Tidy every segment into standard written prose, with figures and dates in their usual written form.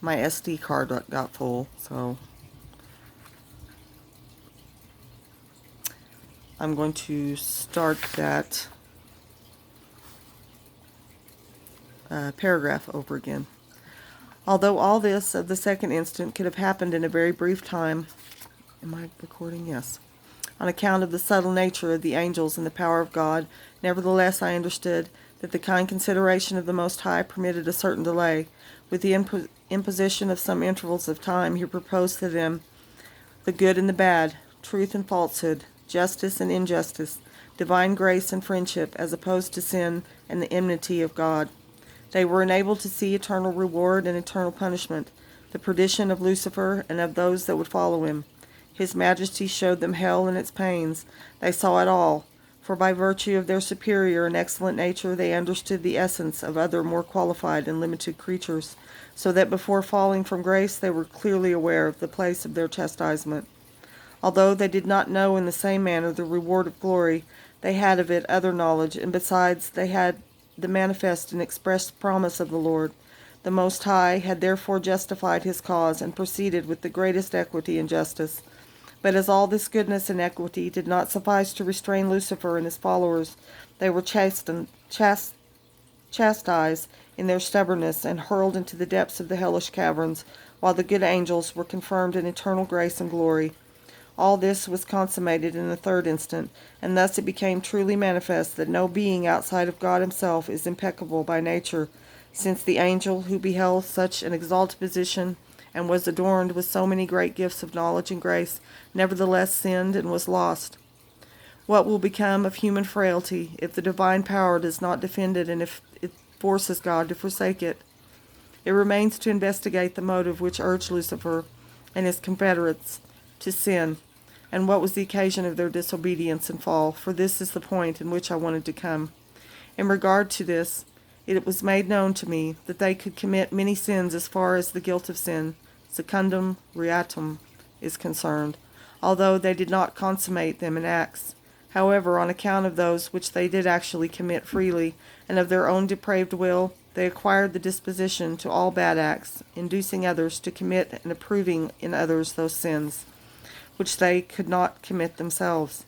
my SD card got full, so I'm going to start that paragraph over again. Although all this of the second instant could have happened in a very brief time, am I recording? Yes. On account of the subtle nature of the angels and the power of God, nevertheless I understood that the kind consideration of the Most High permitted a certain delay. With the imposition of some intervals of time, he proposed to them the good and the bad, truth and falsehood, justice and injustice, divine grace and friendship, as opposed to sin and the enmity of God. They were enabled to see eternal reward and eternal punishment, the perdition of Lucifer and of those that would follow him. His Majesty showed them hell and its pains. They saw it all, for by virtue of their superior and excellent nature they understood the essence of other more qualified and limited creatures, so that before falling from grace they were clearly aware of the place of their chastisement. Although they did not know in the same manner the reward of glory, they had of it other knowledge, and besides they had the manifest and express promise of the Lord. The Most High had therefore justified his cause, and proceeded with the greatest equity and justice. But as all this goodness and equity did not suffice to restrain Lucifer and his followers, they were chastised in their stubbornness, and hurled into the depths of the hellish caverns, while the good angels were confirmed in eternal grace and glory. All this was consummated in the third instant, and thus it became truly manifest that no being outside of God himself is impeccable by nature, since the angel who beheld such an exalted position and was adorned with so many great gifts of knowledge and grace, nevertheless sinned and was lost. What will become of human frailty if the divine power does not defend it, and if it forces God to forsake it? It remains to investigate the motive which urged Lucifer and his confederates to sin, and what was the occasion of their disobedience and fall, for this is the point in which I wanted to come. In regard to this, it was made known to me that they could commit many sins as far as the guilt of sin, secundum reatum, is concerned, although they did not consummate them in acts. However, on account of those which they did actually commit freely, and of their own depraved will, they acquired the disposition to all bad acts, inducing others to commit and approving in others those sins which they could not commit themselves.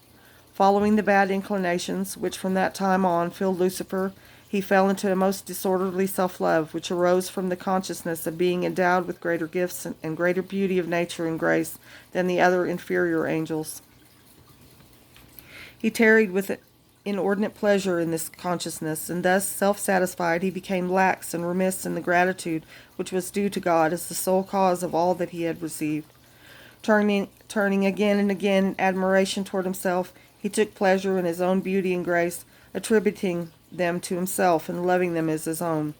Following the bad inclinations which from that time on filled Lucifer, he fell into a most disorderly self-love, which arose from the consciousness of being endowed with greater gifts and greater beauty of nature and grace than the other inferior angels. He tarried with inordinate pleasure in this consciousness, and thus self-satisfied he became lax and remiss in the gratitude which was due to God as the sole cause of all that he had received. Turning again and again in admiration toward himself, he took pleasure in his own beauty and grace, attributing them to himself and loving them as his own.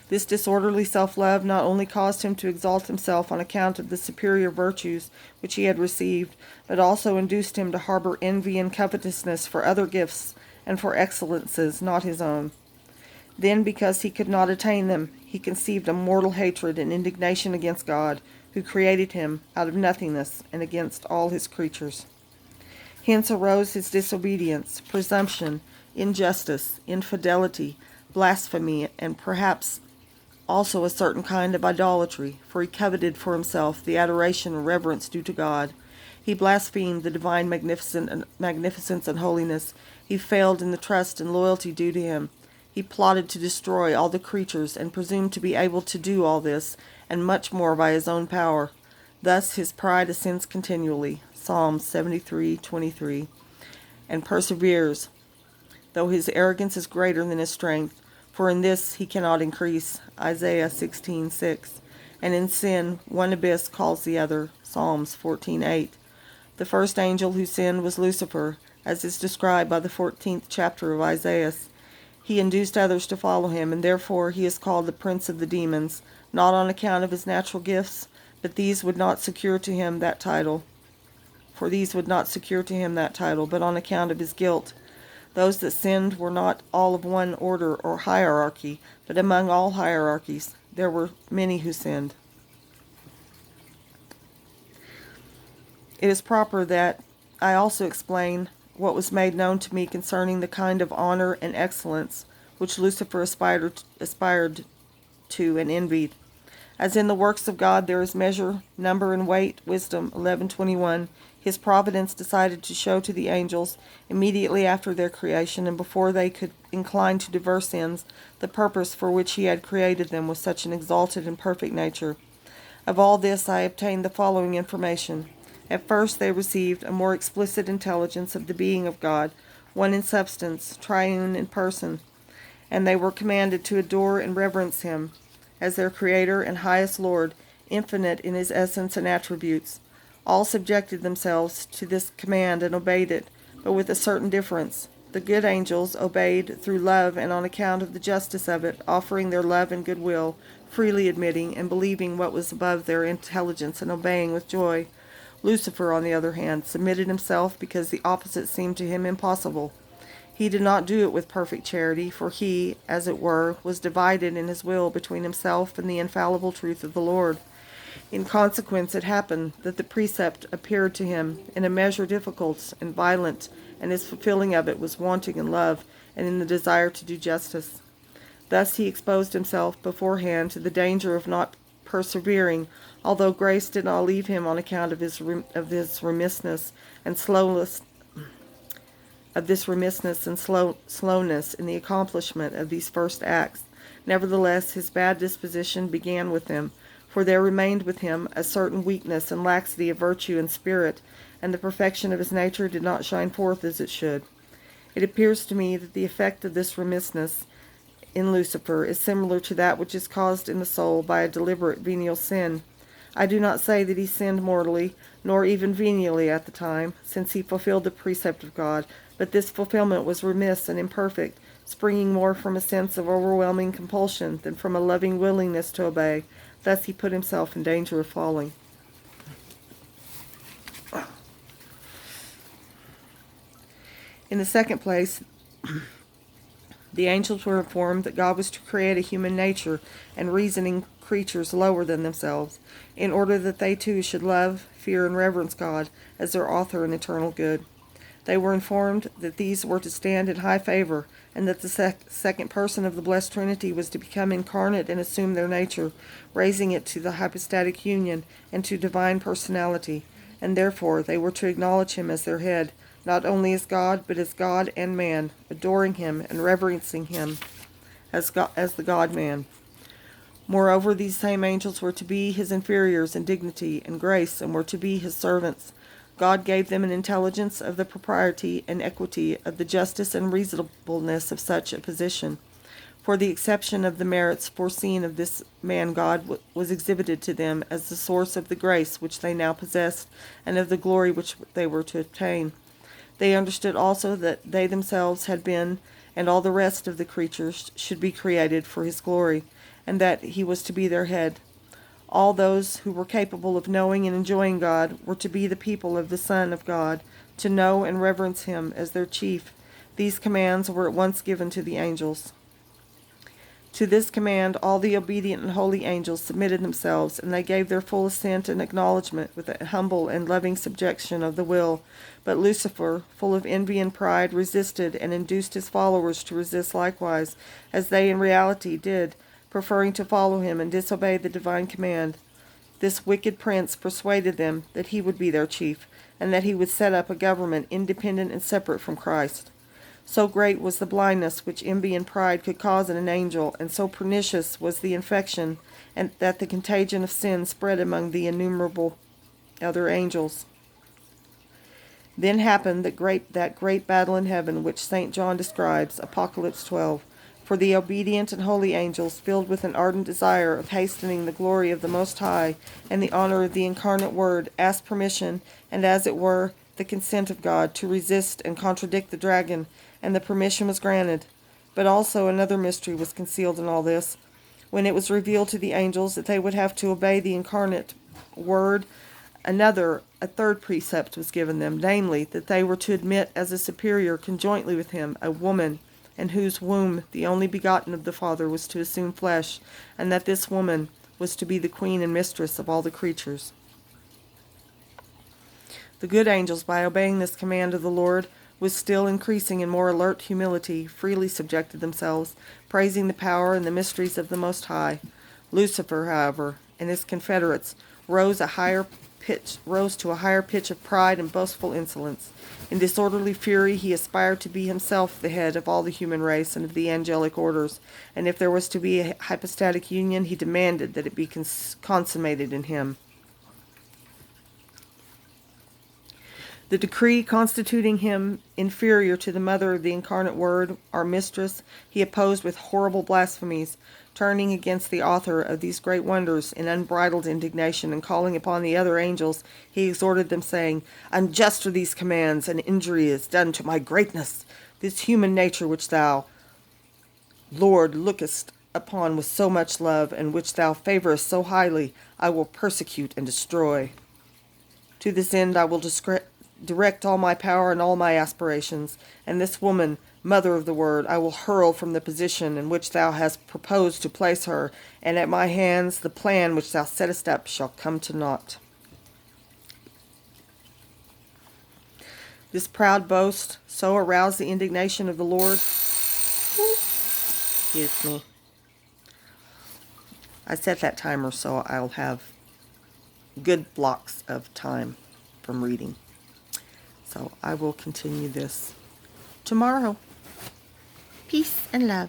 This disorderly self-love not only caused him to exalt himself on account of the superior virtues which he had received, but also induced him to harbor envy and covetousness for other gifts and for excellences not his own. Then, because he could not attain them, he conceived a mortal hatred and indignation against God, who created him out of nothingness, and against all his creatures. Hence arose his disobedience, presumption, injustice, infidelity, blasphemy, and perhaps also a certain kind of idolatry, for he coveted for himself the adoration and reverence due to God. He blasphemed the divine magnificence and holiness. He failed in the trust and loyalty due to him. He plotted to destroy all the creatures, and presumed to be able to do all this, and much more by his own power. Thus his pride ascends continually, Psalm 73:23, and perseveres, though his arrogance is greater than his strength, for in this he cannot increase, Isaiah 16:6, and in sin one abyss calls the other, Psalms 14:8. The first angel who sinned was Lucifer, as is described by the 14th chapter of Isaiah. He induced others to follow him, and therefore he is called the prince of the demons, not on account of his natural gifts, but these would not secure to him that title. For these would not secure to him that title, but on account of his guilt. Those that sinned were not all of one order or hierarchy, but among all hierarchies there were many who sinned. It is proper that I also explain what was made known to me concerning the kind of honor and excellence which Lucifer aspired to and envied. As in the works of God there is measure, number, and weight, Wisdom 11:21, his providence decided to show to the angels, immediately after their creation and before they could incline to diverse ends, the purpose for which he had created them with such an exalted and perfect nature. Of all this I obtained the following information. At first they received a more explicit intelligence of the being of God, one in substance, triune in person, and they were commanded to adore and reverence him as their Creator and highest Lord, infinite in his essence and attributes. All subjected themselves to this command and obeyed it, but with a certain difference. The good angels obeyed through love and on account of the justice of it, offering their love and goodwill, freely admitting and believing what was above their intelligence and obeying with joy. Lucifer, on the other hand, submitted himself because the opposite seemed to him impossible. He did not do it with perfect charity, for he, as it were, was divided in his will between himself and the infallible truth of the Lord. In consequence, it happened that the precept appeared to him in a measure difficult and violent, and his fulfilling of it was wanting in love and in the desire to do justice. Thus he exposed himself beforehand to the danger of not persevering, although grace did not leave him on account of his remissness and slowness in the accomplishment of these first acts. Nevertheless, his bad disposition began with them, for there remained with him a certain weakness and laxity of virtue and spirit, and the perfection of his nature did not shine forth as it should. It appears to me that the effect of this remissness in Lucifer is similar to that which is caused in the soul by a deliberate venial sin. I do not say that he sinned mortally, nor even venially at the time, since he fulfilled the precept of God, but this fulfillment was remiss and imperfect, springing more from a sense of overwhelming compulsion than from a loving willingness to obey. Thus he put himself in danger of falling. In the second place, the angels were informed that God was to create a human nature and reasoning creatures lower than themselves, in order that they too should love, fear, and reverence God as their author and eternal good. They were informed that these were to stand in high favor, and that the second person of the blessed Trinity was to become incarnate and assume their nature, raising it to the hypostatic union and to divine personality, and therefore they were to acknowledge him as their head, not only as God, but as God and man, adoring him and reverencing him as the God-man. Moreover, these same angels were to be his inferiors in dignity and grace, and were to be his servants. God gave them an intelligence of the propriety and equity of the justice and reasonableness of such a position. For the exception of the merits foreseen of this man, God was exhibited to them as the source of the grace which they now possessed, and of the glory which they were to obtain. They understood also that they themselves had been, and all the rest of the creatures should be created for his glory, and that he was to be their head. All those who were capable of knowing and enjoying God were to be the people of the Son of God, to know and reverence him as their chief. These commands were at once given to the angels. To this command all the obedient and holy angels submitted themselves, and they gave their full assent and acknowledgment with a humble and loving subjection of the will. But Lucifer, full of envy and pride, resisted and induced his followers to resist likewise, as they in reality did, preferring to follow him and disobey the divine command. This wicked prince persuaded them that he would be their chief, and that he would set up a government independent and separate from Christ. So great was the blindness which envy and pride could cause in an angel, and so pernicious was the infection, and that the contagion of sin spread among the innumerable other angels. Then happened that great battle in heaven which St. John describes, Apocalypse 12. For the obedient and holy angels, filled with an ardent desire of hastening the glory of the Most High and the honor of the incarnate Word, asked permission, and as it were, the consent of God, to resist and contradict the dragon, and the permission was granted. But also another mystery was concealed in all this. When it was revealed to the angels that they would have to obey the incarnate Word, a third precept was given them, namely, that they were to admit as a superior conjointly with him a woman, in whose womb the only begotten of the Father was to assume flesh, and that this woman was to be the queen and mistress of all the creatures. The good angels, by obeying this command of the Lord, with still increasing and more alert humility, freely subjected themselves, praising the power and the mysteries of the Most High. Lucifer, however, and his confederates rose to a higher pitch of pride and boastful insolence. In disorderly fury, he aspired to be himself the head of all the human race and of the angelic orders, and if there was to be a hypostatic union, he demanded that it be consummated in him. The decree constituting him inferior to the mother of the incarnate Word, our mistress, he opposed with horrible blasphemies, turning against the author of these great wonders in unbridled indignation, and calling upon the other angels, he exhorted them, saying, "Unjust are these commands, and injury is done to my greatness. This human nature which thou, Lord, lookest upon with so much love, and which thou favorest so highly, I will persecute and destroy. To this end I will direct all my power and all my aspirations, and this woman, mother of the Word, I will hurl from the position in which thou hast proposed to place her, and at my hands the plan which thou settest up shall come to naught." This proud boast so aroused the indignation of the Lord. Excuse me. I set that timer so I'll have good blocks of time from reading. So I will continue this tomorrow. Peace and love.